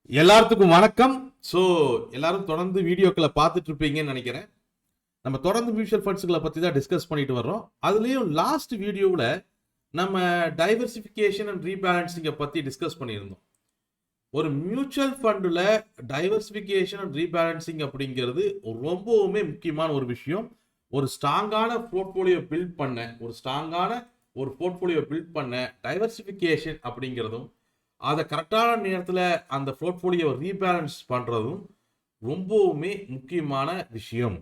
எல்லாத்துக்கும் வணக்கம். ஸோ எல்லாரும் தொடர்ந்து வீடியோக்களை பார்த்துட்டு இருப்பீங்கன்னு நினைக்கிறேன். நம்ம தொடர்ந்து மியூச்சுவல் ஃபண்ட்ஸுகளை பற்றி தான் டிஸ்கஸ் பண்ணிட்டு வர்றோம். அதுலேயும் லாஸ்ட் வீடியோவில் நம்ம டைவர்சிஃபிகேஷன் அண்ட் ரீபேலன்சிங்கை பற்றி டிஸ்கஸ் பண்ணியிருந்தோம். ஒரு மியூச்சுவல் ஃபண்டில் டைவர்சிஃபிகேஷன் அண்ட் ரீபேலன்சிங் அப்படிங்கிறது ரொம்பவுமே முக்கியமான ஒரு விஷயம். ஒரு ஸ்ட்ராங்கான போர்ட்ஃபோலியோ பில்ட் பண்ண டைவர்சிஃபிகேஷன் அப்படிங்கிறதும் அதை கரெக்டான நேரத்தில் அந்த போர்ட்ஃபோலியோ ரீபேலன்ஸ் பண்ணுறதும் ரொம்பவுமே முக்கியமான விஷயம்.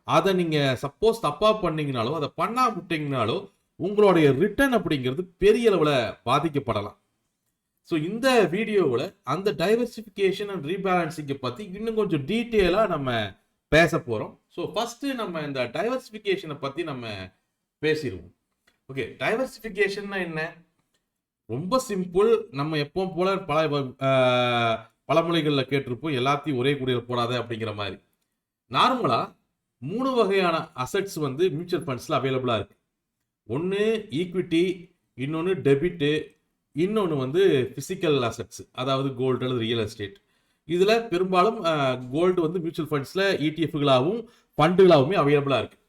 அதை நீங்கள் சப்போஸ் தப்பாக பண்ணீங்கனாலோ அதை பண்ணாமட்டிங்கனாலோ உங்களுடைய ரிட்டர்ன் அப்படிங்கிறது பெரிய அளவில் பாதிக்கப்படலாம். ஸோ இந்த வீடியோவில் அந்த டைவர்சிஃபிகேஷன் அண்ட் ரீபேலன்சிங்கை பற்றி இன்னும் கொஞ்சம் டீட்டெயிலாக நம்ம பேச போகிறோம். ஸோ ஃபஸ்ட்டு நம்ம இந்த டைவர்சிஃபிகேஷனை பற்றி நம்ம பேசிடுவோம். ஓகே, டைவர்சிஃபிகேஷன்னா என்ன? ரொம்ப சிம்பிள். நம்ம எப்பவும் போல பழமொழிகளில் கேட்டிருப்போம், எல்லாத்தையும் ஒரே கூடையில் போடாத அப்படிங்கிற மாதிரி. நார்மலாக 3 வகையான அசட்ஸ் வந்து மியூச்சுவல் ஃபண்ட்ஸில் அவைலபிளாக இருக்குது. ஒன்று ஈக்விட்டி, இன்னொன்று டெபிட்டு, இன்னொன்று வந்து ஃபிசிக்கல் அசட்ஸ், அதாவது கோல்டு அல்லது ரியல் எஸ்டேட். இதில் பெரும்பாலும் கோல்டு வந்து மியூச்சுவல் ஃபண்ட்ஸில் இடிஎஃப்களாகவும் ஃபண்டுகளாகவுமே அவைலபிளாக இருக்குது.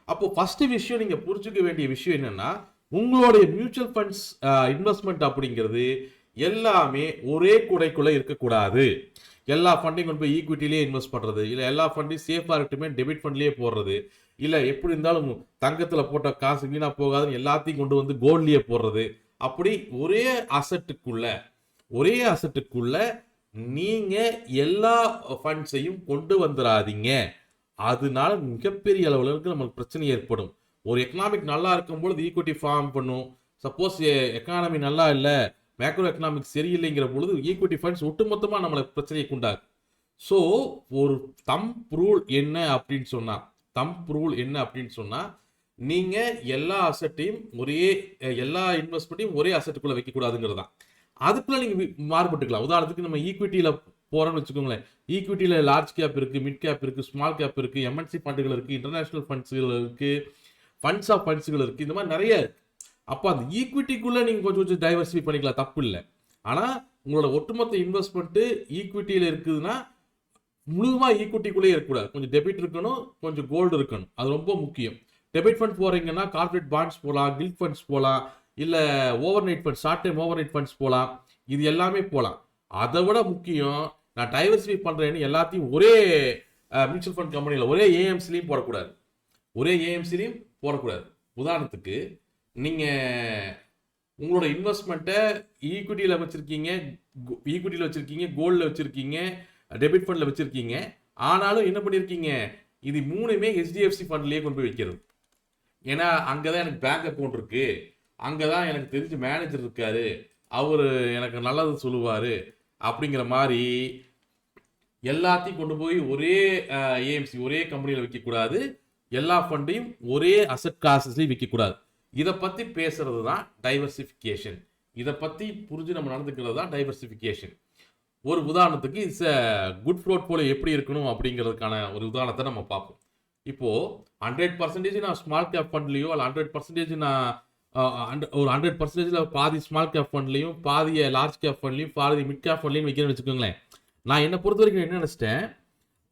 அப்போது ஃபஸ்ட்டு விஷயம் நீங்கள் புரிஞ்சுக்க வேண்டிய விஷயம் என்னென்னா, உங்களுடைய மியூச்சுவல் ஃபண்ட்ஸ் இன்வெஸ்ட்மெண்ட் அப்படிங்கிறது எல்லாமே ஒரே கூடைக்குள்ளே இருக்கக்கூடாது. எல்லா ஃபண்டையும் கொண்டு போய் ஈக்விட்டிலேயே இன்வெஸ்ட் பண்ணுறது, இல்லை எல்லா ஃபண்டையும் சேஃபாக இருக்கட்டுமே டெபிட் ஃபண்ட்லேயே போடுறது, இல்லை எப்படி இருந்தாலும் தங்கத்தில் போட்ட காசு வீணாக போகாதுன்னு எல்லாத்தையும் கொண்டு வந்து கோல்ட்லேயே போடுறது. அப்படி ஒரே அசட்டுக்குள்ள நீங்கள் எல்லா ஃபண்ட்ஸையும் கொண்டு வந்துடாதீங்க. அதனால மிகப்பெரிய அளவில் நமக்கு பிரச்சனை ஏற்படும். ஒரு எக்கனாமிக் நல்லா இருக்கும்பொழுது ஈக்விட்டி ஃபார்ம் பண்ணும். சப்போஸ் எக்கானமி நல்லா இல்லை, மேக்ரோ எக்கனாமிக் சரியில்லைங்கிற பொழுது ஈக்விட்டி ஃபண்ட்ஸ் ஒட்டுமொத்தமாக நம்மளுக்கு பிரச்சனையை உண்டாகும். ஸோ ஒரு தம்ப் ரூல் என்ன அப்படின்னு சொன்னால், நீங்கள் எல்லா அசட்டையும் எல்லா இன்வெஸ்ட்மெண்ட்டையும் ஒரே அசட்டுக்குள்ளே வைக்கக்கூடாதுங்கிறது தான். அதுக்குள்ளே நீங்கள் மாறுபட்டுக்கலாம். உதாரணத்துக்கு நம்ம ஈக்விட்டியில் போகிறோன்னு வச்சுக்கோங்களேன். ஈக்விட்டியில் லார்ஜ் கேப் இருக்குது, மிட் கேப் இருக்குது, ஸ்மால் கேப் இருக்குது, எம்என்சி ஃபண்டுகள் இருக்குது, இன்டர்நேஷ்னல் ஃபண்ட்ஸுகள் இருக்குது, ஃபண்ட்ஸ் ஆஃப் ஃபண்ட்ஸுகள் இருக்குது, இந்த மாதிரி நிறைய இருக்குது. அப்போ அந்த ஈக்விட்டிக்குள்ளே நீங்கள் கொஞ்சம் டைவர்சிஃபை பண்ணிக்கலாம், தப்பு இல்லை. ஆனால் உங்களோட ஒட்டுமொத்த இன்வெஸ்ட்மெண்ட்டு ஈக்விட்டியில் இருக்குதுன்னா முழுவதுமாக ஈக்விட்டிக்குள்ளேயே இருக்கக்கூடாது. கொஞ்சம் டெபிட் இருக்கணும், கொஞ்சம் கோல்டு இருக்கணும். அது ரொம்ப முக்கியம். டெபிட் ஃபண்ட் போகிறீங்கன்னா கார்பரேட் பாண்ட்ஸ் போகலாம், கில்ட் ஃபண்ட்ஸ் போகலாம், இல்லை over night funds, short time over night funds போகலாம். இது எல்லாமே போகலாம். அதை விட முக்கியம், நான் டைவர்சிஃபை பண்ணுறேன்னு எல்லாத்தையும் ஒரே மியூச்சுவல் ஃபண்ட் கம்பெனியில் ஒரே ஏஎம்சிலையும் போடக்கூடாது. உதாரணத்துக்கு நீங்கள் உங்களோட இன்வெஸ்ட்மெண்ட்டை ஈக்விட்டியில் வச்சுருக்கீங்க, கோல்டில் வச்சுருக்கீங்க, டெபிட் ஃபண்டில் வச்சுருக்கீங்க. ஆனாலும் என்ன பண்ணியிருக்கீங்க, இது 3மே ஹெச்டிஎஃப்சி ஃபண்ட்லேயே கொண்டு போய் வைக்கிறது. ஏன்னா அங்கே தான் எனக்கு பேங்க் அக்கௌண்ட் இருக்குது, அங்கே தான் எனக்கு தெரிஞ்ச மேனேஜர் இருக்கார், அவர் எனக்கு நல்லது சொல்லுவார் அப்படிங்கிற மாதிரி எல்லாத்தையும் கொண்டு போய் ஒரே ஏஎம்சி ஒரே கம்பெனியில் வைக்கக்கூடாது. எல்லா ஃபண்டையும் ஒரே அசட் கிளாஸஸ்லையும் விற்கக்கூடாது. இதை பற்றி பேசுறது தான் டைவர்சிஃபிகேஷன். இதை பற்றி புரிஞ்சு நம்ம நடந்துக்கிறது தான் டைவர்சிஃபிகேஷன். ஒரு உதாரணத்துக்கு இட்ஸ் குட் போர்ட்ஃபோலியோ எப்படி இருக்கணும் அப்படிங்கிறதுக்கான ஒரு உதாரணத்தை நம்ம பார்ப்போம். இப்போது 100% நான் ஸ்மால் கேப் ஃபண்ட்லேயோ இல்லை 100% நான் ஒரு 100% பாதி ஸ்மால் கேப் ஃபண்ட்லேயும், பாதியை லார்ஜ் கேப் ஃபண்ட்லேயும், பாதி மிட் கேப் ஃபண்ட்லேயும் வைக்கிறேன்னு வச்சுக்கோங்களேன். நான் என்னை பொறுத்த வரைக்கும் என்ன நினச்சிட்டேன்,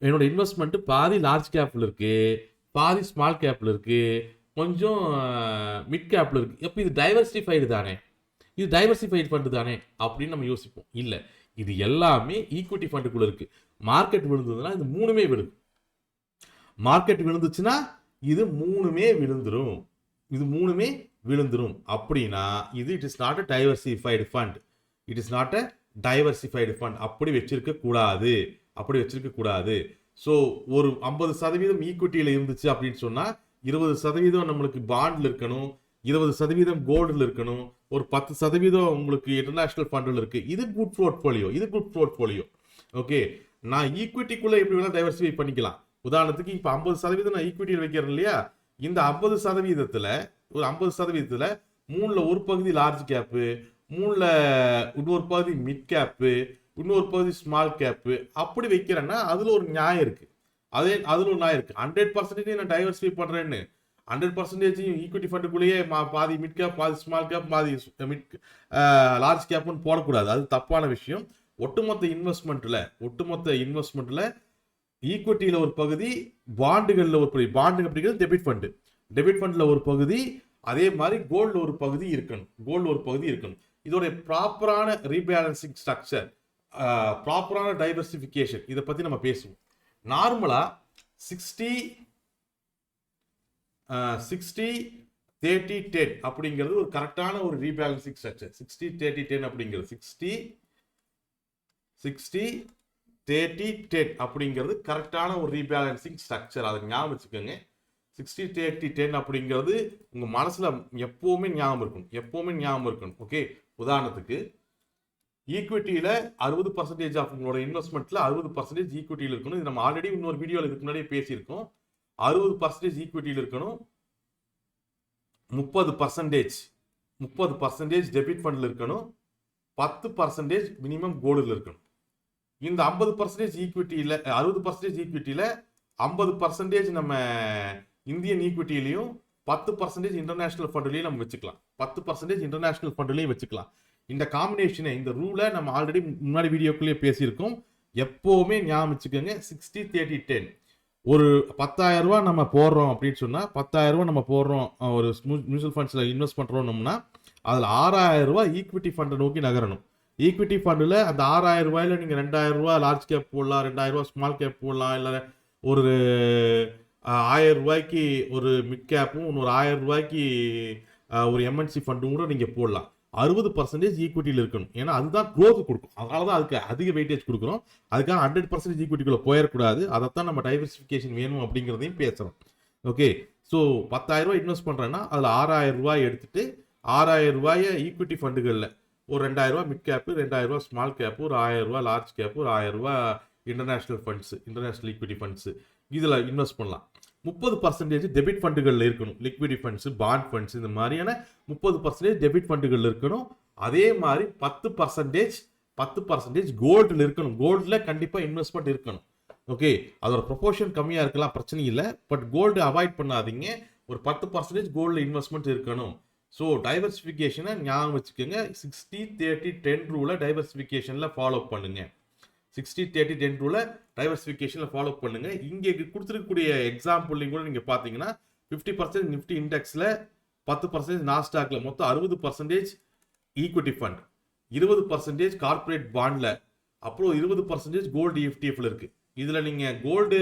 என்னோட இன்வெஸ்ட்மெண்ட்டு பாதி லார்ஜ் கேப்பில் இருக்குது, பாதி ஸ்மால் கேப்பில் இருக்குது, கொஞ்சம் மிட் கேப்பில் இருக்குது. எப்போ இது டைவர்சிஃபைடு ஃபண்டு தானே அப்படின்னு நம்ம யோசிப்போம். இல்லை, இது எல்லாமே ஈக்விட்டி ஃபண்டுக்குள்ளே இருக்குது. மார்க்கெட் விழுந்ததுன்னா இது 3மே விழுது. மார்க்கெட் விழுந்துச்சுன்னா இது 3மே விழுந்துரும். அப்படின்னா இது it is not a diversified fund. அப்படி வச்சிருக்க கூடாது. ஸோ ஒரு 50% ஈக்விட்டியில் இருந்துச்சு அப்படின்னு சொன்னால் 20% நம்மளுக்கு பாண்டில் இருக்கணும், 20% கோல்டில் இருக்கணும், ஒரு 10% உங்களுக்கு இன்டர்நேஷ்னல் ஃபண்டில் இருக்குது. இது குட் போர்ட்ஃபோலியோ. ஓகே, நான் ஈக்விட்டிக்குள்ளே எப்படி வேணால் டைவர்சிஃபை பண்ணிக்கலாம். உதாரணத்துக்கு இப்போ 50% நான் ஈக்விட்டியில் வைக்கிறேன் இல்லையா, இந்த 50%த்தில் ஒரு 50%த்தில் 3ல் ஒரு பகுதி லார்ஜ் கேப்பு, 3ல் இன்னொரு பகுதி மிட் கேப்பு, இன்னொரு பகுதி ஸ்மால் கேப்பு, அப்படி வைக்கிறேன்னா அதில் ஒரு நியாயம் இருக்குது. 100% நான் டைவர்சிஃபை பண்ணுறேன்னு 100% ஈக்விட்டி ஃபண்டுக்குள்ளேயே பாதி மிட் கேப், பாதி ஸ்மால் கேப், பாதி லார்ஜ் கேப்னு போடக்கூடாது. அது தப்பான விஷயம். ஒட்டுமொத்த இன்வெஸ்ட்மெண்ட்ல ஈக்விட்டியில ஒரு பகுதி, பாண்டுகள்ல ஒரு பகுதி. பாண்டு அப்படிங்கிறது டெபிட் ஃபண்ட்ல ஒரு பகுதி, அதே மாதிரி கோல்டு ஒரு பகுதி இருக்கணும். இதோட ப்ராப்பரான ரீபேலன்சிங் ஸ்ட்ரக்சர், ப்ராப்பரான டைவர்சிஃபிகேஷன், இதை பத்தி நம்ம பேசுவோம். நார்மலா 60-30-10 அப்படிங்கிறது ஒரு கரெக்டான ஒரு ரீபேலன்சிங் ஸ்ட்ரக்சர். 60-30-10 அப்படிங்கிறது 60-30-10 அப்படிங்கிறது கரெக்டான ஒரு ரீபேலன்சிங் ஸ்ட்ரக்சர். அதை ஞாபகம் வச்சுக்கோங்க. 60-30-10 அப்படிங்கிறது உங்க மனசுல எப்பவுமே ஞாபகம் இருக்கணும். ஓகே, உதாரணத்துக்கு ஈக்விட்டியில 60% ஆஃப் உங்களோட இன்வெஸ்ட்மெண்ட்ல 60% ஈக்விட்டியில் இருக்கணும். இது நம்ம ஆல்ரெடி இன்னொரு வீடியோல இதுக்கு முன்னாடியே பேசியிருக்கோம். 60% ஈக்விட்டியில் இருக்கணும், 30% டெபிட் ஃபண்ட்ல இருக்கணும், 10% மினிமம் கோல்டுல இருக்கணும். இந்த 50% ஈக்விட்டியில 60% ஈக்விட்டியில 50% நம்ம இந்தியன் ஈக்விட்டிலையும் 10% இன்டர்நேஷனல் ஃபண்ட்லையும் நம்ம வச்சுக்கலாம். 10% இன்டர்நேஷனல் ஃபண்ட்லையும் வச்சுக்கலாம். இந்த காம்பினேஷனை, இந்த ரூலை நம்ம ஆல்ரெடி முன்னாடி வீடியோக்குள்ளேயே பேசியிருக்கோம். எப்பவுமே ஞாபகம் வச்சுக்கோங்க. 60-30-10. ஒரு 10,000 ரூபாய் நம்ம போடுறோம் அப்படின்னு சொன்னா, 10,000 ரூபாய் நம்ம போடுறோம் ஒரு மியூச்சுவல் ஃபண்ட்ஸ்ல இன்வெஸ்ட் பண்றோம்னா, அதுல 6,000 ரூபாய் ஈக்விட்டி ஃபண்டை நோக்கி நகரணும். ஈக்விட்டி ஃபண்டில் அந்த 6,000 ரூபாயில நீங்க 2,000 ரூபாய் லார்ஜ் கேப் போடலாம், 2,000 ரூபாய் ஸ்மால் கேப் போடலாம், இல்லை ஒரு 1,000 ரூபாய்க்கு ஒரு மிட் கேப்பும், இன்னொரு 1,000 ரூபாய்க்கு ஒரு எம்என்சி ஃபண்டும் கூட நீங்க போடலாம். 60% ஈக்விட்டியில் இருக்கணும். ஏன்னா அதுதான் க்ரோத் கொடுக்கும். அதனாலதான் அதுக்கு அதிக வெயிட்டேஜ் கொடுக்குறோம். அதுக்காக 100% ஈக்விட்டிக்குள்ள போயிடக்கூடாது. அதைத்தான் நம்ம டைவர்சிஃபிகேஷன் வேணும் அப்படிங்கிறதையும் பேசுறோம். ஓகே, ஸோ 10,000 ரூபாய் இன்வெஸ்ட் பண்றேன்னா அதுல 6,000 ரூபாய் எடுத்துட்டு 6,000 ரூபாயை ஈக்விட்டி ஃபண்டுகள்ல ஒரு 2,000 ரூபாய் மிட் கேப், 2,000 ரூபாய் ஸ்மால் கேப், ஒரு 1,000 ரூபாய் லார்ஜ் கேப், ஒரு 1,000 ரூபாய் international funds, international equity funds, இதுல இன்வெஸ்ட் பண்ணலாம். 30% டெபிட் ஃபண்டுகள்ல இருக்கணும். லிக்விடி ஃபண்ட்ஸ், பாண்ட் ஃபண்ட்ஸ், இந்த மாதிரியான 30% டெபிட் ஃபண்டுகள்ல இருக்கணும். அதே மாதிரி 10% கோல்டுல இருக்கணும். கோல்டுல கண்டிப்பா இன்வெஸ்ட்மெண்ட் இருக்கணும். ஓகே, அதோட ப்ரொபோர்ஷன் கம்மியா இருக்கலாம், பிரச்சனை இல்லை. பட் கோல்டு அவாய்ட் பண்ணாதீங்க. ஒரு 10% கோல்டுல இன்வெஸ்ட்மெண்ட் இருக்கணும். ஸோ டைவர்சிஃபிகேஷனை ஞாபகம் வச்சுக்கோங்க. 60-30-10 ரூலை டைவர்சிஃபிகேஷன்ல ஃபாலோ பண்ணுங்க. 60-30-10 ரூல டைவர்சிஃபிகேஷன்ல ஃபாலோ பண்ணுங்க. இங்கே கொடுத்துருக்கக்கூடிய எக்ஸாம்பிள்லையும் கூட நீங்க பாத்தீங்கன்னா 50% நிஃப்டி இண்டெக்ஸ்ல, 10% நாஸ்டாக்ல, மொத்தம் 60% ஈக்விட்டி ஃபண்ட், 20% கார்பரேட் பாண்ட்ல, அப்புறம் 20% கோல்டு EFTFல இருக்கு. இதுல நீங்க கோல்டு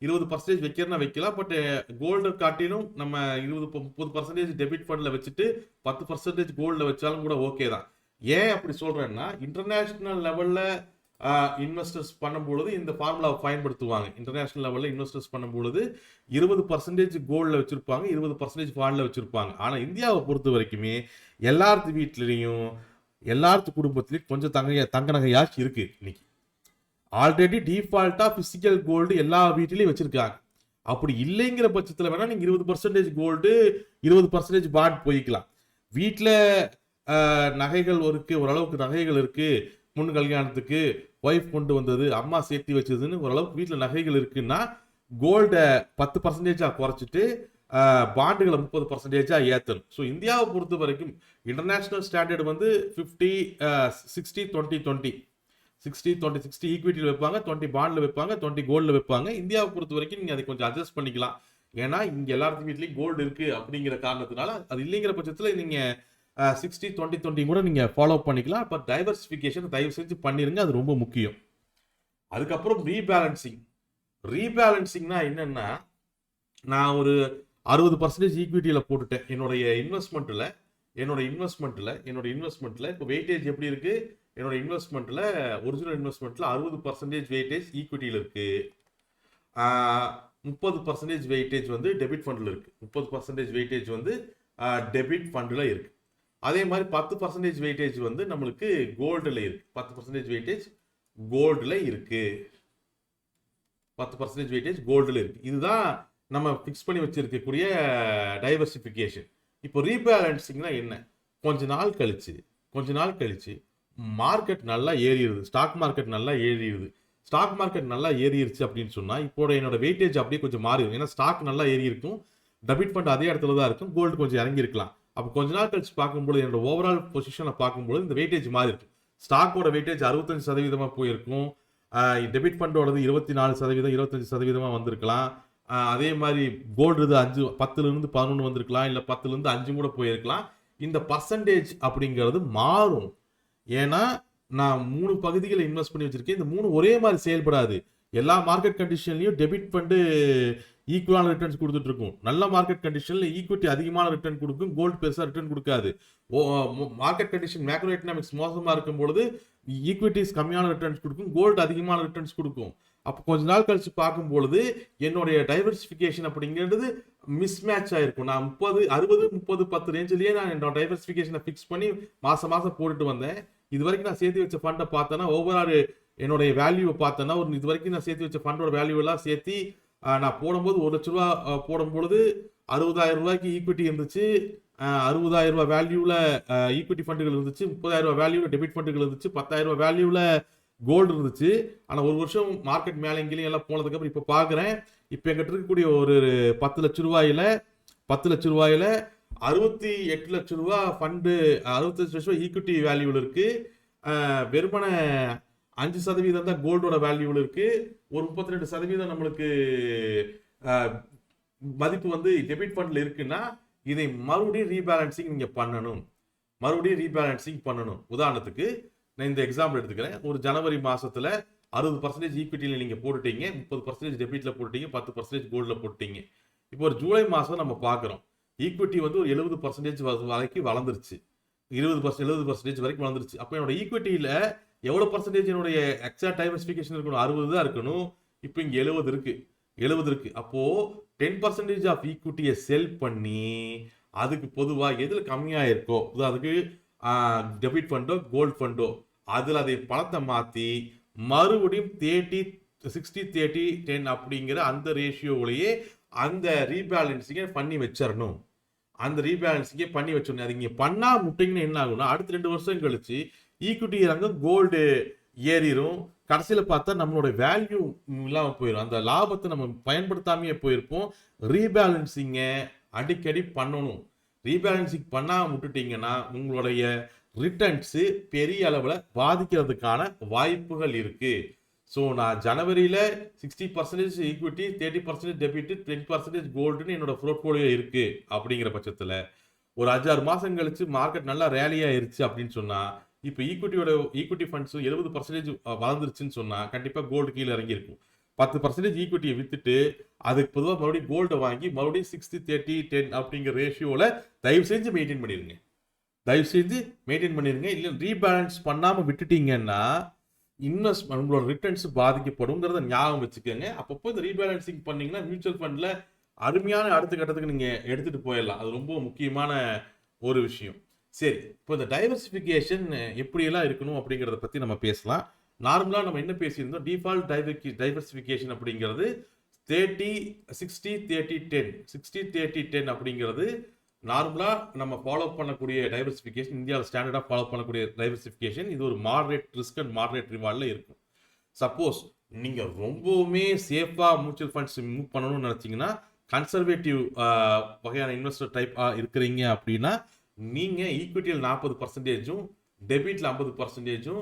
20% வைக்கிறனா வைக்கலாம். பட் கோல்டு காட்டிலும் நம்ம 20-30% டெபிட் ஃபண்ட்ல வச்சுட்டு 10% கோல்ட்ல வச்சாலும் கூட ஓகே தான். ஏன் அப்படி சொல்றேன்னா, இன்டர்நேஷனல் லெவல்ல இன்வெஸ்டர்ஸ் பண்ணும்பொழுது இந்த ஃபார்முலாவை பயன்படுத்துவாங்க. இன்டர்நேஷனல் லெவலில் இன்வெஸ்டர்ஸ் பண்ணும்பொழுது 20% கோல்டில் வச்சிருப்பாங்க, 20% பாண்டில் வச்சிருப்பாங்க. ஆனால் இந்தியாவை பொறுத்த வரைக்குமே எல்லாத்து வீட்லையும் எல்லாத்து குடும்பத்திலையும் கொஞ்சம் தங்க நகையாச்சு இருக்கு. இன்னைக்கு ஆல்ரெடி டிஃபால்ட்டா பிசிக்கல் கோல்டு எல்லா வீட்டிலையும் வச்சிருக்காங்க. அப்படி இல்லைங்கிற பட்சத்தில் வேணா நீங்க 20% கோல்டு, 20% பாண்ட் போய்க்கலாம். வீட்டில் நகைகள் இருக்கு, ஓரளவுக்கு நகைகள் இருக்கு. முன் கல்யாணத்துக்கு ஒய்ஃப் கொண்டு வந்தது, அம்மா சேர்த்தி வச்சதுன்னு ஓரளவுக்கு வீட்டில் நகைகள் இருக்குன்னா கோல்டை 10% குறைச்சிட்டு பாண்டுகளை 30% ஏற்றணும். ஸோ இந்தியாவை பொறுத்த வரைக்கும் இன்டர்நேஷனல் ஸ்டாண்டர்ட் வந்து 60-20-20 60 ஈக்விட்டியில் வைப்பாங்க, 20 பாண்டில் வைப்பாங்க, 20 கோல்டில் வைப்பாங்க. இந்தியாவை பொறுத்த வரைக்கும் நீங்கள் அதை கொஞ்சம் அட்ஜஸ்ட் பண்ணிக்கலாம். ஏன்னா இங்கே எல்லாத்து வீட்லையும் கோல்டு இருக்கு அப்படிங்கிற காரணத்தினால. அது இல்லைங்கிற பட்சத்தில் நீங்கள் 60-20-20 கூட நீங்க ஃபாலோ பண்ணிக்கலாம். பட் டைவர்சிஃபிகேஷன் தயவு செஞ்சு பண்ணிருங்க, அது ரொம்ப முக்கியம். அதுக்கப்புறம் ரீபேலன்சிங்னா என்னன்னா, நான் ஒரு 60% ஈக்விட்டியில போட்டுட்டேன். என்னுடைய இன்வெஸ்ட்மெண்ட்ல இப்போ வெயிட்டேஜ் எப்படி இருக்கு? என்னோட இன்வெஸ்ட்மெண்ட்ல, ஒரிஜினல் இன்வெஸ்ட்மெண்ட்ல 60% வெயிட்டேஜ் ஈக்விட்டியில இருக்கு, 30% வெயிட்டேஜ் வந்து டெபிட் ஃபண்ட்ல இருக்கு, 30% வெயிட்டேஜ் வந்து டெபிட் ஃபண்ட்ல இருக்கு. அதே மாதிரி 10% வெயிட்டேஜ் வந்து நம்மளுக்கு கோல்டுல இருக்கு. 10% வெயிட்டேஜ் கோல்டுல இருக்கு. 10% வெயிட்டேஜ் கோல்டுல இருக்கு. இதுதான் நம்ம ஃபிக்ஸ் பண்ணி வச்சிருக்கக்கூடிய டைவர்சிஃபிகேஷன். இப்போ ரீபேலன்சிங்னா என்ன? கொஞ்ச நாள் கழிச்சு மார்க்கெட் நல்லா ஏறிடுது, ஸ்டாக் மார்க்கெட் நல்லா ஏறிடுச்சு அப்படின்னு சொன்னா இப்போ என்னோட வெயிட்டேஜ் அப்படியே கொஞ்சம் மாறிடும். ஏன்னா ஸ்டாக் நல்லா ஏறி இருக்கும், டெபிட் ஃபண்ட் அதே இடத்துல தான் இருக்கும், கோல்டு கொஞ்சம் இறங்கி இருக்கலாம். அப்போ கொஞ்ச நாள் கழிச்சு பார்க்கும்போது என்னோட ஓவரால் பொசிஷனை பார்க்கும்போது இந்த வெயிட்டேஜ் மாறி இருக்கும். ஸ்டாக்கோட வெயிட்டேஜ் 65% போயிருக்கும். டெபிட் ஃபண்டோடது 24%, 25% வந்திருக்கலாம். அதே மாதிரி கோல்டு இது 10லிருந்து 11 வந்திருக்கலாம், இல்லை 10லிருந்து 5 கூட போயிருக்கலாம். இந்த பர்சன்டேஜ் அப்படிங்கிறது மாறும். ஏன்னா நான் 3 பகுதிகளை இன்வெஸ்ட் பண்ணி வச்சிருக்கேன். இந்த 3 ஒரே மாதிரி செயல்படாது. எல்லா மார்க்கெட் கண்டிஷன்லையும் டெபிட் ஃபண்டு ஈக்குவலான ரிட்டர்ன்ஸ் கொடுத்துட்டு இருக்கும். நல்ல மார்க்கெட் கண்டிஷன்ல ஈக்விட்டி அதிகமான ரிட்டர்ன் கொடுக்கும், கோல்டு பெருசாக ரிட்டர்ன் கொடுக்காது. மார்க்கெட் கண்டிஷன் மேக்ரோ எக்கனாமிக்ஸ் மோசமாக இருக்கும் பொழுது ஈக்விட்டிஸ் கம்மியான ரிட்டர்ன்ஸ் கொடுக்கும், கோல்டு அதிகமான ரிட்டர்ன்ஸ் கொடுக்கும். அப்போ கொஞ்ச நாள் கழிச்சு பார்க்கும் பொழுது என்னுடைய டைவர்சிஃபிகேஷன் அப்படிங்கிறது மிஸ் மேட்ச் ஆயிருக்கும். நான் 60, 30, 10 ரேஞ்சிலேயே நான் என்னோட டைவர்சிஃபிகேஷனை ஃபிக்ஸ் பண்ணி மாசம் போட்டுட்டு வந்தேன். இது வரைக்கும் நான் சேர்த்து வச்ச ஃபண்டை பார்த்தேன்னா ஓவரால் என்னுடைய வேல்யூவை பார்த்தேன்னா இது வரைக்கும் நான் சேர்த்து வச்ச ஃபண்டோட வேல்யூ எல்லாம் சேர்த்து நான் போடும்போது 1 லட்ச ரூபா போடும்பொழுது 60,000 ரூபாய்க்கு ஈக்விட்டி இருந்துச்சு, 60,000 ரூபாய் வேல்யூவில் ஈக்விட்டி ஃபண்டுகள் இருந்துச்சு, 30,000 ரூபாய் வேல்யூவில் டெபிட் ஃபண்டுகள் இருந்துச்சு, 10,000 ரூபாய் வேல்யூவில் கோல்டு இருந்துச்சு. ஆனால் ஒரு வருஷம் மார்க்கெட் மேலே எங்கேயும் எல்லாம் போனதுக்கப்புறம் இப்போ பார்க்குறேன், இப்போ எங்கிட்ட இருக்கக்கூடிய ஒரு 10 லட்ச ரூபாயில் 68 லட்ச ரூபா ஃபண்டு, 68 லட்ச ரூபா ஈக்விட்டி வேல்யூவில் இருக்கு. வெறுமனை 5% தான் கோல்டோட வேல்யூவில் இருக்கு. ஒரு 32% நம்மளுக்கு மதிப்பு வந்து டெபிட் ஃபண்ட்ல இருக்குன்னா இதை மறுபடியும் ரீபேலன்சிங் நீங்க பண்ணணும். உதாரணத்துக்கு நான் இந்த எக்ஸாம்பிள் எடுத்துக்கிறேன். ஒரு ஜனவரி மாசத்துல 60% ஈக்விட்டியில நீங்க போட்டுட்டீங்க, 30% டெபிட்ல போட்டுட்டீங்க, 10% கோல்ட்ல போட்டுட்டீங்க. இப்போ ஒரு ஜூலை மாசம் நம்ம பார்க்குறோம், ஈக்விட்டி வந்து ஒரு 70% வரைக்கும் வளர்ந்துருச்சு, 70% வரைக்கும் வளர்ந்துருச்சு. அப்போ என்னோட ஈக்விட்டியில எவ்வளவு பர்சன்டேஜ் என்னுடைய எக்ஸாக்ட் டைவர்சிஃபிகேஷன் இருக்கணும்? 60 தான் இருக்கணும். இப்போ இங்க 70 இருக்கு. அப்போ 10% ஆஃப் ஈக்விட்டியை செல் பண்ணி அதுக்கு பொதுவா எதுல கம்மியா இருக்கோ, அதுக்கு டெபிட் ஃபண்டோ கோல்ட் ஃபண்டோ, அதுல அதை பணத்தை மாத்தி மறுபடியும் 60-30-10 அப்படிங்கிற அந்த ரேஷியோவிலேயே அந்த ரீபேலன்சிங்கை பண்ணி வச்சிடணும். அது இங்க பண்ணா முட்டிங்கன்னு என்ன ஆகும்னா, அடுத்த 2 வருஷம் கழிச்சு ஈக்விட்டி இறங்க கோல்டு ஏறிடும். கடைசியில் பார்த்தா நம்மளோட வேல்யூ இல்லாமல் போயிடும், அந்த லாபத்தை நம்ம பயன்படுத்தாமையே போயிருப்போம். ரீபேலன்சிங்கை அடிக்கடி பண்ணணும். ரீபேலன்சிங் பண்ணாமல் விட்டுட்டீங்கன்னா உங்களுடைய ரிட்டர்ன்ஸு பெரிய அளவில் பாதிக்கிறதுக்கான வாய்ப்புகள் இருக்கு. ஸோ நான் ஜனவரியில் 60% ஈக்விட்டி, 30% டெபிட், 10% கோல்டுன்னு என்னோட போர்ட்ஃபோலியோ இருக்கு. அப்படிங்கிற பட்சத்தில் ஒரு 5-6 மாதம் கழிச்சு மார்க்கெட் நல்லா ரேலி ஆயிருச்சு அப்படின்னு சொன்னால், இப்போ ஈக்விட்டி ஃபண்ட்ஸ் 70% வளர்ந்துருச்சுன்னு சொன்னால் கண்டிப்பாக கோல்டு கீழே இறங்கியிருக்கும். 10% ஈக்விட்டியை வித்துட்டு அதுக்கு பொதுவாக மறுபடியும் கோல்டை வாங்கி மறுபடியும் 60-30-10 அப்படிங்கிற ரேஷியோவில் தயவு செஞ்சு மெயின்டைன் பண்ணிடுங்க. இல்லை ரீபேலன்ஸ் பண்ணாமல் விட்டுட்டீங்கன்னா இன்வெஸ்ட்மெண்ட் உங்களோட ரிட்டர்ன்ஸ் பாதிக்கப்படுங்கிறத ஞாபகம் வச்சுக்கோங்க. அப்பப்போ இந்த ரீபேலன்சிங் பண்ணீங்கன்னா மியூச்சுவல் ஃபண்டில் அருமையான அடுத்த கட்டத்துக்கு நீங்கள் எடுத்துகிட்டு போயிடலாம். அது ரொம்ப முக்கியமான ஒரு விஷயம். சரி, இப்போ இந்த டைவர்சிஃபிகேஷன் எப்படியெல்லாம் இருக்கணும் அப்படிங்கிறத பற்றி நம்ம பேசலாம். நார்மலாக நம்ம என்ன பேசியிருந்தோம், டிஃபால்ட் டைவர்சிஃபிகேஷன் அப்படிங்கிறது 60-30-10 அப்படிங்கிறது நார்மலாக நம்ம ஃபாலோ பண்ணக்கூடிய டைவர்சிஃபிகேஷன், இந்தியாவில் ஸ்டாண்டர்டாக ஃபாலோ பண்ணக்கூடிய டைவர்சிஃபிகேஷன். இது ஒரு மாடரேட் ரிஸ்க் அண்ட் மாடரேட் ரிவார்டில் இருக்கும். சப்போஸ் நீங்கள் ரொம்பவுமே சேஃபாக மியூச்சுவல் ஃபண்ட்ஸ் மூவ் பண்ணணும்னு நினச்சிங்கன்னா, கன்சர்வேட்டிவ் வகையான இன்வெஸ்டர் டைப் இருக்கிறீங்க அப்படின்னா நீங்கள் ஈக்விட்டியில் 40%, டெபிட்டில் 50%,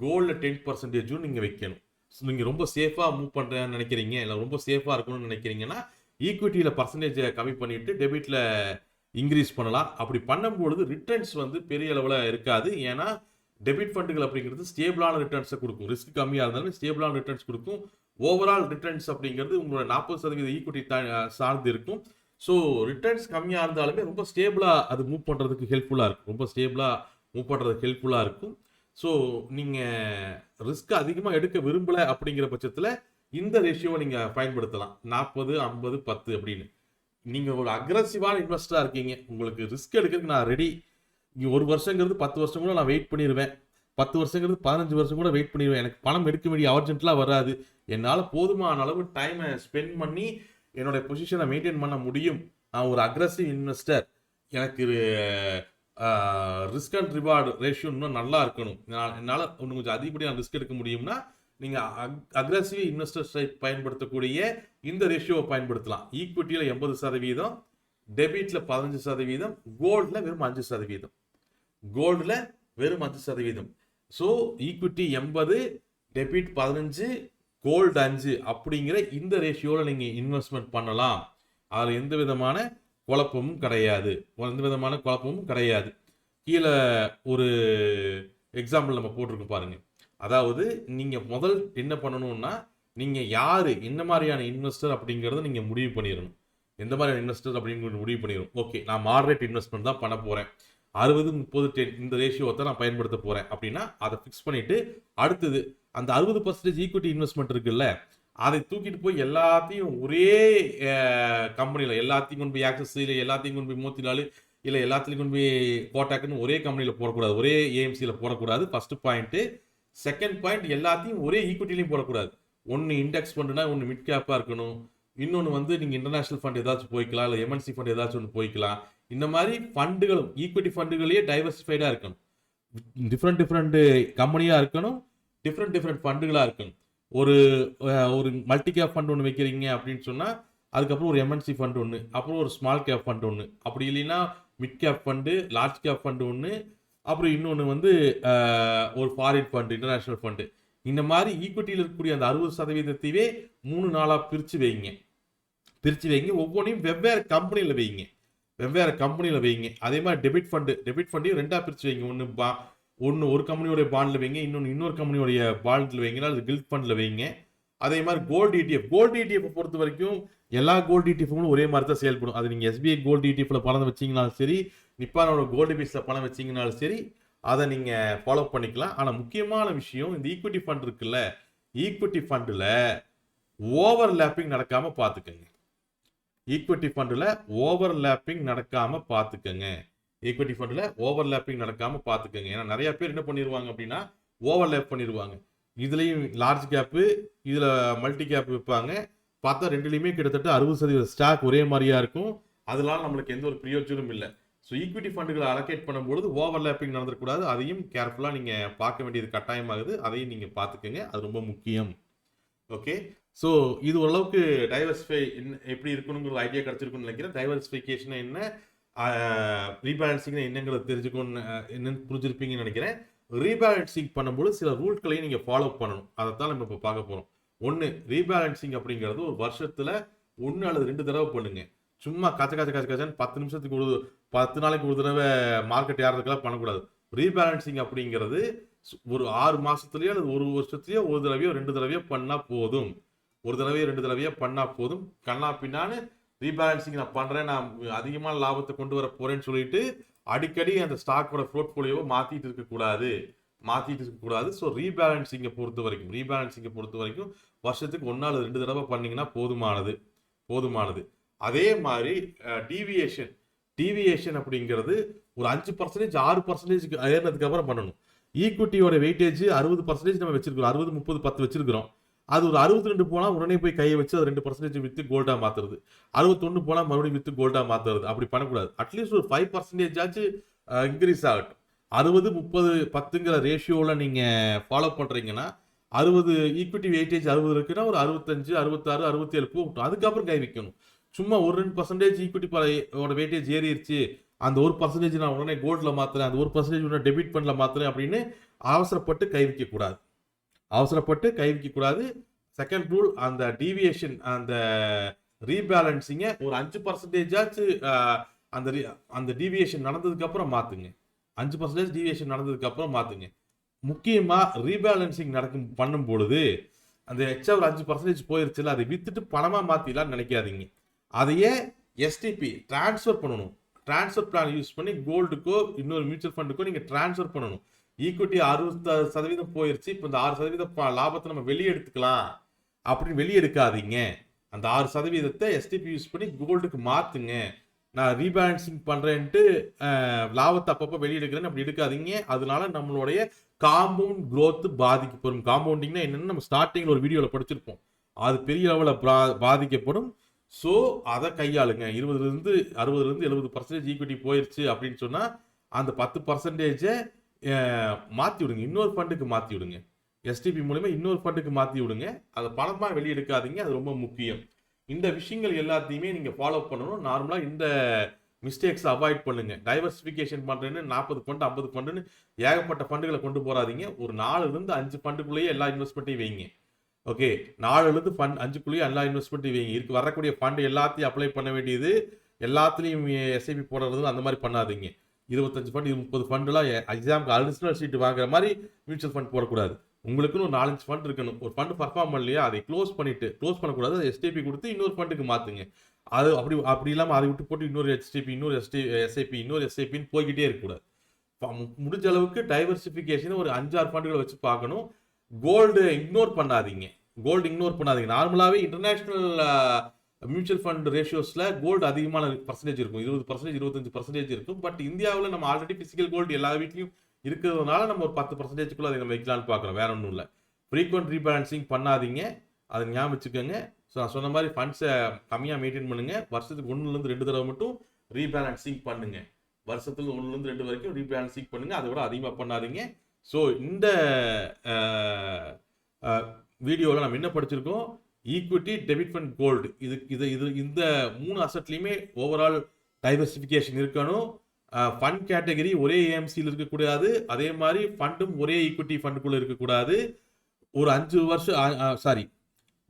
கோல்டில் 10% நீங்கள் வைக்கணும். ஸோ நீங்கள் ரொம்ப சேஃபாக மூவ் பண்ணுறேன்னு நினைக்கிறீங்க, இல்லை ரொம்ப சேஃபாக இருக்கணும்னு நினைக்கிறீங்கன்னா ஈக்விட்டியில் பர்சன்டேஜை கம்மி பண்ணிவிட்டு டெபிட்டில் இன்க்ரீஸ் பண்ணலாம். அப்படி பண்ணும்பொழுது ரிட்டர்ன்ஸ் வந்து பெரிய அளவில் இருக்காது. ஏன்னா டெபிட் ஃபண்டுகள் அப்படிங்கிறது ஸ்டேபிளான ரிட்டர்ன்ஸை கொடுக்கும். ரிஸ்க் கம்மியாக இருந்தாலும் ஸ்டேபிளான ரிட்டர்ன்ஸ் கொடுக்கும். ஓவரால் ரிட்டர்ன்ஸ் அப்படிங்கிறது உங்களோட 40% ஈக்விட்டி சார்ந்து இருக்கும். ஸோ ரிட்டர்ன்ஸ் கம்மியாக இருந்தாலுமே ரொம்ப ஸ்டேபிளாக அது மூவ் பண்ணுறதுக்கு ஹெல்ப்ஃபுல்லாக இருக்கும். ஸோ நீங்கள் ரிஸ்க் அதிகமாக எடுக்க விரும்பலை அப்படிங்கிற பட்சத்தில் இந்த ரேஷியோவை நீங்கள் பயன்படுத்தலாம். 40-50-10 அப்படின்னு. நீங்கள் ஒரு அக்ரெசிவான இன்வெஸ்டராக இருக்கீங்க, உங்களுக்கு ரிஸ்க் எடுக்கிறதுக்கு நான் ரெடி, இங்கே 1 வருஷங்கிறது 10 வருஷம் கூட நான் வெயிட் பண்ணிடுவேன், 10 வருஷங்கிறது 15 வருஷம் கூட வெயிட் பண்ணிடுவேன், எனக்கு பணம் எடுக்க வேண்டிய அர்ஜென்ட்லாம் வராது, என்னால் போதுமான அளவு டைமை ஸ்பெண்ட் பண்ணி என்னோட பொசிஷனை மெயின்டைன் பண்ண முடியும், நான் ஒரு அக்ரெசிவ் இன்வெஸ்டர், எனக்கு ரிஸ்க் அண்ட் ரிவார்டு ரேஷியோ இன்னும் நல்லா இருக்கணும், என்னால் இன்னும் கொஞ்சம் அதிகப்படியாக ரிஸ்க் எடுக்க முடியும்னா நீங்கள் அக்ரெசிவ் இன்வெஸ்டர்ஸை பயன்படுத்தக்கூடிய இந்த ரேஷியோவை பயன்படுத்தலாம். ஈக்விட்டியில் 80%, டெபிட்டில் 15%, கோல்டில் வெறும் 5%. ஸோ ஈக்விட்டி 80, டெபிட் 15, கோல்டு 5 அப்படிங்கிற இந்த ரேஷியோவில் நீங்கள் இன்வெஸ்ட்மெண்ட் பண்ணலாம். அதில் எந்த விதமான குழப்பமும் கிடையாது. கீழே ஒரு எக்ஸாம்பிள் நம்ம போட்டிருக்கோம் பாருங்க. அதாவது நீங்கள் முதல் என்ன பண்ணணும்னா, நீங்கள் யார் என்ன மாதிரியான இன்வெஸ்டர் அப்படிங்கிறத நீங்கள் முடிவு பண்ணிடணும். எந்த மாதிரியான இன்வெஸ்டர் அப்படிங்கிறது முடிவு பண்ணிடணும். ஓகே, நான் மாடரேட் இன்வெஸ்ட்மெண்ட் தான் பண்ண போகிறேன், 60, 30, 10 இந்த ரேஷியோவை தான் நான் பயன்படுத்த போகிறேன் அப்படின்னா அதை ஃபிக்ஸ் பண்ணிவிட்டு அடுத்தது அந்த 60% ஈக்விட்டி இன்வெஸ்ட்மெண்ட் இருக்குல்ல, அதை தூக்கிட்டு போய் எல்லாத்தையும் ஒரே கம்பெனியில் எல்லாத்தையும் கொண்டு போய் ஆக்சஸ், இல்லை எல்லாத்தையும் கொண்டு போய் மோத்திலால், இல்லை எல்லாத்துலையும் கொண்டு போய் கோட்டாக்குன்னு ஒரே கம்பெனியில் போடக்கூடாது, ஒரே ஏஎம்சியில் போடக்கூடாது. First point. செகண்ட் பாயிண்ட், எல்லாத்தையும் ஒரே ஈக்விட்டிலையும் போடக்கூடாது. ஒன்று இண்டெக்ஸ் ஃபண்டுனா ஒன்று மிட் கேப்பாக இருக்கணும், இன்னொன்று வந்து நீங்கள் இன்டர்நேஷ்னல் ஃபண்ட் ஏதாச்சும் போய்க்கலாம், இல்லை எம்என்சி ஃபண்ட் ஏதாச்சும் ஒன்று போய்க்கலாம். இந்த மாதிரி ஃபண்டுகளும் ஈக்விட்டி ஃபண்டுகளே டைவர்சிஃபைடாக இருக்கணும், டிஃப்ரெண்ட் கம்பெனியாக இருக்கணும், டிஃப்ரெண்ட் ஃபண்டுகளாக இருக்கணும். ஒரு மல்டி கேப் ஃபண்ட் ஒன்று வைக்கிறீங்க அப்படின்னு சொன்னால் அதுக்கப்புறம் ஒரு எம்என்சி ஃபண்ட் ஒன்று, அப்புறம் ஒரு ஸ்மால் கேப் ஃபண்ட் ஒன்று, அப்படி இல்லைன்னா mid cap fund, large cap fund ஒன்று, அப்புறம் இன்னொன்று வந்து ஒரு ஃபாரின் ஃபண்டு, இன்டர்நேஷ்னல் ஃபண்டு. இந்த மாதிரி ஈக்விட்டியில் இருக்கக்கூடிய அந்த 60%-ஐயே 3-4 பிரித்து வைங்க. ஒவ்வொன்றையும் வெவ்வேறு கம்பெனியில் வைங்க. அதே மாதிரி டெபிட் ஃபண்டையும் 2 பிரித்து வைங்க. ஒன்று ஒரு கம்பெனியோடைய பாண்டில் வைங்க, இன்னொரு கம்பெனியோடைய பாண்டில் வைங்க, அது கில்ட் ஃபண்டில் வைங்க. அதே மாதிரி கோல்டு ETF பொறுத்த வரைக்கும் எல்லா கோல்டு ETFகளும் ஒரே மாதிரி தான் செயல்படும். அது நீங்கள் SBI கோல்டு ETFல பணம் வச்சிங்கனாலும் சரி, நிப்பானோட கோல்டு பீஸில் பணம் வச்சிங்கனாலும் சரி, அதை நீங்கள் ஃபாலோ பண்ணிக்கலாம். ஆனால் முக்கியமான விஷயம், இந்த ஈக்விட்டி ஃபண்ட் இருக்குல்ல, ஈக்விட்டி ஃபண்டில் ஓவர்லேப்பிங் நடக்காமல் பார்த்துக்கங்க. ஏன்னா நிறைய பேர் என்ன பண்ணிடுவாங்க அப்படின்னா ஓவர்லேப் பண்ணிடுவாங்க. இதுலேயும் லார்ஜ் கேப்பு, இதில் மல்டி கேப் வைப்பாங்க. பார்த்தா ரெண்டுலேயுமே கிட்டத்தட்ட 60% ஸ்டாக் ஒரே மாதிரியா இருக்கும். அதனால நம்மளுக்கு எந்த ஒரு பிரயோஜனமும் இல்லை. ஸோ ஈக்விட்டி ஃபண்டுகளை அலோகேட் பண்ணும்பொழுது ஓவர்லேப்பிங் நடந்துடக்கூடாது. அதையும் கேர்ஃபுல்லாக நீங்கள் பார்க்க வேண்டியது கட்டாயமாகுது. அதையும் நீங்கள் பார்த்துக்கோங்க, அது ரொம்ப முக்கியம். ஓகே, ஸோ இது ஓரளவுக்கு டைவர்சிஃபை எப்படி இருக்கணுங்கிற ஐடியா கிடச்சிருக்குன்னு நினைக்கிறேன். டைவர்சிஃபிகேஷன் என்ன, ரீபேலன்சிங் என்னங்கிறத தெரிஞ்சுக்கணும்னு என்னன்னு புரிஞ்சிருப்பீங்கன்னு நினைக்கிறேன். ரீபேலன்சிங் பண்ணும்போது சில ரூல்களையும் நீங்கள் ஃபாலோ பண்ணணும். அதைத்தான் நம்ம இப்போ பார்க்க போகிறோம். ஒன்று, ரீபேலன்சிங் அப்படிங்கிறது ஒரு வருஷத்தில் 1 அல்லது 2 தடவை பண்ணுங்க. சும்மா கச்சன்னு 10 நிமிஷத்துக்கு 10 நாளைக்கு ஒரு தடவை மார்க்கெட் ஏறதுக்கெல்லாம் பண்ணக்கூடாது. ரீபேலன்சிங் அப்படிங்கிறது ஒரு 6 மாசத்துலயோ அல்லது ஒரு வருஷத்துலயோ ஒரு தடவையோ 2 தடவையோ பண்ணா போதும். கண்ணா பின்னான்னு ரீபேலன்சிங் நான் பண்றேன், நான் அதிகமான லாபத்தை கொண்டு வர போறேன்னு சொல்லிட்டு அடிக்கடி அந்த ஸ்டாக்கோட போர்ட்ஃபோலியோவை மாத்திட்டு இருக்கக்கூடாது. ஸோ ரீபேலன்சிங்கை பொறுத்த வரைக்கும் வருஷத்துக்கு 1 அல்லது 2 தடவை பண்ணீங்கன்னா போதுமானது. அதே மாதிரி டீவியேஷன் அப்படிங்கிறது ஒரு 5%, 6% ஏறினதுக்கு அப்புறம் பண்ணணும். ஈக்விட்டியோட வெயிட்டேஜ் 60% நம்ம வச்சிருக்கிறோம், 60, 30, 10 வச்சிருக்கிறோம். அது ஒரு 62 போனால் உடனே போய் கையை வச்சு அது 2% வித்து கோல்டாக மாற்றுறது, 61 போனால் மறுபடியும் வித்து கோல்டாக மாற்றுறது. அப்படி பண்ணக்கூடாது. அட்லீஸ்ட் ஒரு 5% ஆச்சு இன்க்ரீஸ் ஆகட்டும். 60, 30, 10ங்கிற ரேஷியோவில் நீங்கள் ஃபாலோ பண்ணுறீங்கன்னா 60 ஈக்விட்டி வெயிட்டேஜ் 60 இருக்குன்னா ஒரு 65, 66, 67 போகட்டும். அதுக்கப்புறம் கை வைக்கணும். சும்மா ஒரு 2% ஈக்விட்டியோட வெயிட்டேஜ் ஏறிடுச்சு, அந்த 1% நான் உடனே கோல்டில் மாற்றுறேன், அந்த 1% உடனே டெபிட் ஃபண்டில் மாற்றுறேன் அப்படின்னு அவசரப்பட்டு கை வைக்கக்கூடாது. செகண்ட் ரூல், அந்த டீவியேஷன், அந்த ரீபேலன்சிங்கை ஒரு 5% ஆச்சு அந்த டீவியேஷன் நடந்ததுக்கு அப்புறம் மாற்றுங்க. 5% டீவியேஷன் நடந்ததுக்கு அப்புறம் மாற்றுங்க. முக்கியமாக ரீபேலன்சிங் பண்ணும் பொழுது அந்த எக்ஸ்ட்ரா ஒரு 5% போயிருச்சுல, அதை வித்துட்டு பணமாக மாற்றிடலான்னு நினைக்காதீங்க. அதையே எஸ்டிபி டிரான்ஸ்ஃபர் பண்ணணும். டிரான்ஸ்ஃபர் பிளான் யூஸ் பண்ணி கோல்டுக்கோ இன்னொரு மியூச்சுவல் ஃபண்டுக்கோ நீங்கள் டிரான்ஸ்ஃபர் பண்ணணும். ஈக்விட்டி 60% போயிருச்சு, இப்போ இந்த 6% லாபத்தை நம்ம வெளியே எடுத்துக்கலாம் அப்படின்னு வெளியே எடுக்காதீங்க. அந்த 6% எஸ்டிபி யூஸ் பண்ணி கோல்டுக்கு மாற்றுங்க. நான் ரீபேலன்சிங் பண்ணுறேன்ட்டு லாபத்தை அப்பப்போ வெளியே எடுக்கிறேன்னு அப்படி எடுக்காதீங்க. அதனால நம்மளுடைய காம்பவுண்ட் க்ரோத் பாதிக்கப்படும். காம்பவுண்டிங்னா என்னென்னு நம்ம ஸ்டார்டிங்கில் ஒரு வீடியோவில் படிச்சிருப்போம். அது பெரிய அளவில் பாதிக்கப்படும். ஸோ அதை கையாளுங்க. 20% 70% ஈக்விட்டி போயிடுச்சு அப்படின்னு சொன்னால் அந்த 10%-ஐ மாற்றி விடுங்க, இன்னொரு ஃபண்டுக்கு மாற்றி விடுங்க. எஸ்டிபி மூலமா இன்னொரு ஃபண்டுக்கு மாற்றி விடுங்க. அதை பணமாக வெளியெடுக்காதீங்க, அது ரொம்ப முக்கியம். இந்த விஷயங்கள் எல்லாத்தையுமே நீங்கள் ஃபாலோ பண்ணணும். நார்மலாக இந்த மிஸ்டேக்ஸை அவாய்ட் பண்ணுங்க. டைவர்சிஃபிகேஷன் பண்ணுறேன்னு 40 ஃபண்டு 50 ஃபண்டுன்னு ஏகப்பட்ட ஃபண்டுகளை கொண்டு போகாதீங்க. ஒரு 4லேருந்து 5 ஃபண்டுக்குள்ளேயே எல்லா இன்வெஸ்ட்மெண்ட்டையும் வைங்க. ஓகே, 4லேருந்து 5க்குள்ளேயே எல்லா இன்வெஸ்ட்மெண்ட்டையும் வைங்க. வரக்கூடிய ஃபண்டு எல்லாத்தையும் அப்ளை பண்ண வேண்டியது, எல்லாத்துலேயும் எஸ்ஐபி போடுறது அந்த மாதிரி பண்ணாதீங்க. 25 ஃபண்டு 30 ஃபண்டுலாம் எக்ஸாமுக்கு அடிஷனல் சீட்டு வாங்குற மாதிரி மியூச்சுவல் ஃபண்ட் போடக்கூடாது. உங்களுக்குன்னு ஒரு 4-5 ஃபண்ட் இருக்கணும். ஒரு ஃபண்டு பர்ஃபார்ம் பண்ணலையா அதை க்ளோஸ் பண்ணக்கூடாது. அதை எஸ்டிபி கொடுத்து இன்னொரு ஃபண்டுக்கு மாற்றுங்க. அது அப்படி இல்லாமல் அதை விட்டு போட்டு இன்னொரு எஸ்ஐபி இன்னொரு எஸ்ஐபின்னு போய்கிட்டே இருக்கக்கூடாது. முடிஞ்ச அளவுக்கு டைவர்சிஃபிகேஷன் ஒரு 5-6 ஃபண்டுகளை வச்சு பார்க்கணும். கோல்டு இக்னோர் பண்ணாதீங்க. நார்மலாகவே இன்டர்நேஷ்னல் மியூச்சுவல் ஃபண்ட் ரேஷியோஸில் கோல்டு அதிகமான பர்சன்டேஜ் இருக்கும். 20% 25% இருக்கும். பட் இந்தியாவில் நம்ம ஆல்ரெடி பிசிக்கல் கோல்டு எல்லா வீட்லையும் இருக்கிறதுனால நம்ம ஒரு 10%க்குள்ள அதை நம்ம வைக்கலான்னு பார்க்குறோம். வேற ஒன்றும் இல்லை. ஃப்ரீக்வெண்ட் ரீபேலன்சிங் பண்ணாதீங்க, அதை ஞாபகம் வச்சுக்கோங்க. ஸோ நான் சொன்ன மாதிரி ஃபண்ட்ஸை கம்மியாக மெயின்டைன் பண்ணுங்க. வருஷத்துக்கு 1லேருந்து 2 தடவை மட்டும் ரீபேலன்சிங் பண்ணுங்க. வருஷத்துல 1லேருந்து 2 வரைக்கும் ரீபேலன்சிங் பண்ணுங்க. அதை விட அதிகமாக பண்ணாதீங்க. ஸோ இந்த வீடியோவில் நம்ம என்ன படிச்சிருக்கோம்? ஈக்விட்டி, டெபிட் ஃபண்ட், கோல்டு, இந்த 3 அசட்லையுமே ஓவரால் டைவர்சிஃபிகேஷன் இருக்கணும். ஃபண்ட் கேட்டகரி ஒரே ஏஎம்சியில் இருக்கக்கூடாது. அதே மாதிரி ஃபண்டும் ஒரே ஈக்விட்டி ஃபண்டுக்குள்ளே இருக்கக்கூடாது.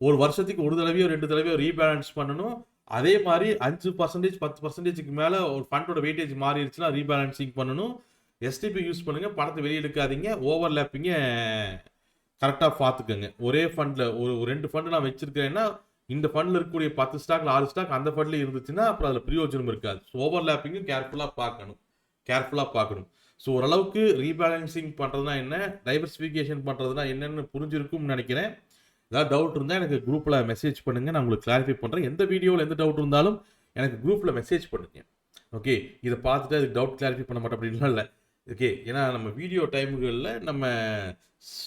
ஒரு வருஷத்துக்கு ஒரு தடவையோ 2 தடவையோ ரீபேலன்ஸ் பண்ணணும். அதே மாதிரி 5% 10%க்கு மேலே ஒரு ஃபண்டோட வெயிட்டேஜ் மாறிடுச்சுன்னா ரீபேலன்சிங் பண்ணணும். எஸ்டிபி யூஸ் பண்ணுங்க, பணத்தை வெளியே எடுக்காதீங்க. ஓவர்லேப்பிங்க கரெக்டாக பார்த்துக்கோங்க. ஒரே ஃபண்டில் ஒரு 2 ஃபண்டு நான் வச்சிருக்கிறேன்னா இந்த ஃபண்டில் இருக்கக்கூடிய 10 ஸ்டாக்ல 6 ஸ்டாக் அந்த ஃபண்டில் இருந்துச்சுன்னா அப்புறம் அதில் பிரயோஜனம் இருக்காது. ஸோ ஓவர்லேப்பிங்கும் கேர்ஃபுல்லாக பார்க்கணும். ஸோ ஓரளவுக்கு ரீபேலன்சிங் பண்ணுறதுனா என்ன, டைவர்சிஃபிகேஷன் பண்ணுறதுனா என்னன்னு புரிஞ்சிருக்கும்னு நினைக்கிறேன். ஏதாவது டவுட் இருந்தால் எனக்கு குரூப்பில் மெசேஜ் பண்ணுங்கள், நான் உங்களுக்கு கிளாரிஃபை பண்ணுறேன். எந்த வீடியோவில் எந்த டவுட் இருந்தாலும் எனக்கு குரூப்பில் மெசேஜ் பண்ணுங்க. ஓகே, இதை பார்த்துட்டு அதுக்கு டவுட் கிளாரிஃபை பண்ண மாட்டேன் அப்படின்லாம் இல்லை. ஓகே, ஏன்னா நம்ம வீடியோ டைமுகளில் நம்ம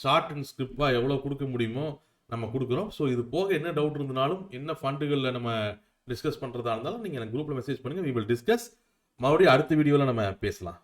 ஷார்ட் அண்ட் ஸ்கிரிப்டாக எவ்வளோ கொடுக்க முடியுமோ நம்ம கொடுக்குறோம். ஸோ இது போக என்ன டவுட் இருந்தாலும், என்ன ஃபண்டுகளில் நம்ம டிஸ்கஸ் பண்ணுறதா இருந்தாலும் நீங்கள் எனக்கு குரூப்பில் மெசேஜ் பண்ணுங்கள். We will discuss. மறுபடியும் அடுத்த வீடியோவில் நம்ம பேசலாம்.